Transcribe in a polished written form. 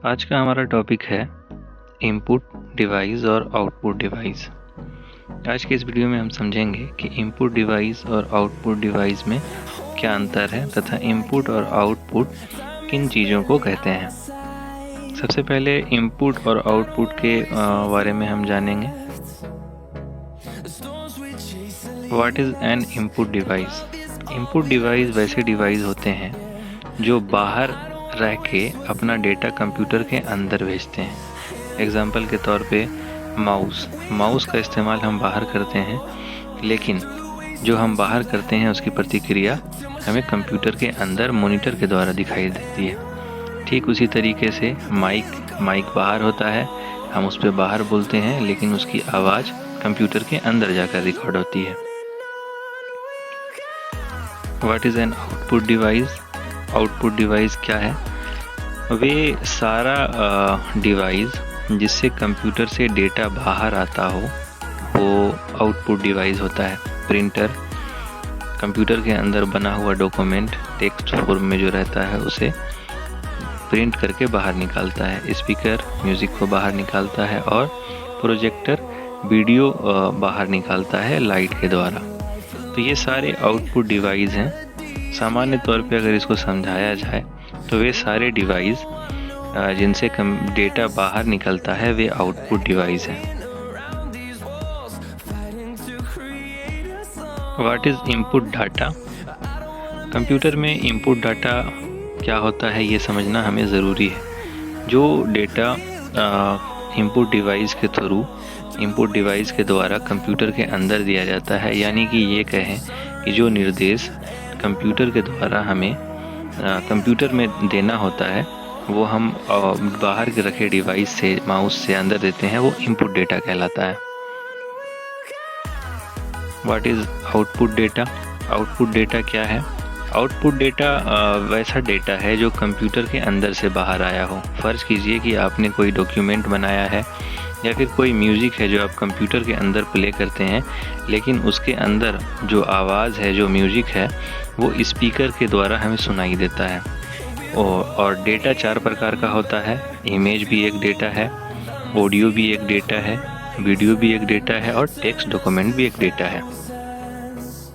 आज का हमारा टॉपिक है इनपुट डिवाइस और आउटपुट डिवाइस। आज के इस वीडियो में हम समझेंगे कि इनपुट डिवाइस और आउटपुट डिवाइस में क्या अंतर है तथा इनपुट और आउटपुट किन चीज़ों को कहते हैं। सबसे पहले इनपुट और आउटपुट के बारे में हम जानेंगे। What is an input device? Input device वैसे डिवाइस होते हैं जो बाहर रह के अपना डेटा कंप्यूटर के अंदर भेजते हैं। एग्जाम्पल के तौर पे माउस का इस्तेमाल हम बाहर करते हैं, लेकिन जो हम बाहर करते हैं उसकी प्रतिक्रिया हमें कंप्यूटर के अंदर मॉनिटर के द्वारा दिखाई देती है। ठीक उसी तरीके से माइक बाहर होता है, हम उस पर बाहर बोलते हैं, लेकिन उसकी आवाज़ कंप्यूटर के अंदर जाकर रिकॉर्ड होती है। What is an output device? Output device क्या है? वे सारा डिवाइस जिससे कंप्यूटर से डेटा बाहर आता हो वो आउटपुट डिवाइस होता है। प्रिंटर कंप्यूटर के अंदर बना हुआ डॉक्यूमेंट टेक्स्ट फॉर्म में जो रहता है उसे प्रिंट करके बाहर निकालता है। स्पीकर म्यूज़िक को बाहर निकालता है और प्रोजेक्टर वीडियो बाहर निकालता है लाइट के द्वारा। तो ये सारे आउटपुट डिवाइस हैं। सामान्य तौर पे अगर इसको समझाया जाए तो वे सारे डिवाइस जिनसे डेटा बाहर निकलता है वे आउटपुट डिवाइस हैं। What is input data? Computer में इनपुट डाटा क्या होता है ये समझना हमें ज़रूरी है। जो डेटा इनपुट डिवाइस के थ्रू इनपुट डिवाइस के द्वारा कंप्यूटर के अंदर दिया जाता है, यानी कि ये कहें कि जो निर्देश कंप्यूटर के द्वारा हमें कंप्यूटर में देना होता है वो हम बाहर के रखे डिवाइस से माउस से अंदर देते हैं, वो इनपुट डेटा कहलाता है। What is output data? Output data क्या है? आउटपुट डेटा वैसा डेटा है जो कंप्यूटर के अंदर से बाहर आया हो। फ़र्ज़ कीजिए कि आपने कोई डॉक्यूमेंट बनाया है या फिर कोई म्यूज़िक है जो आप कंप्यूटर के अंदर प्ले करते हैं, लेकिन उसके अंदर जो आवाज़ है, जो म्यूज़िक है, वो स्पीकर के द्वारा हमें सुनाई देता है। और डेटा 4 प्रकार का होता है। इमेज भी एक डेटा है, ऑडियो भी एक डेटा है, वीडियो भी एक डेटा है और टेक्स्ट डॉक्यूमेंट भी एक डेटा है।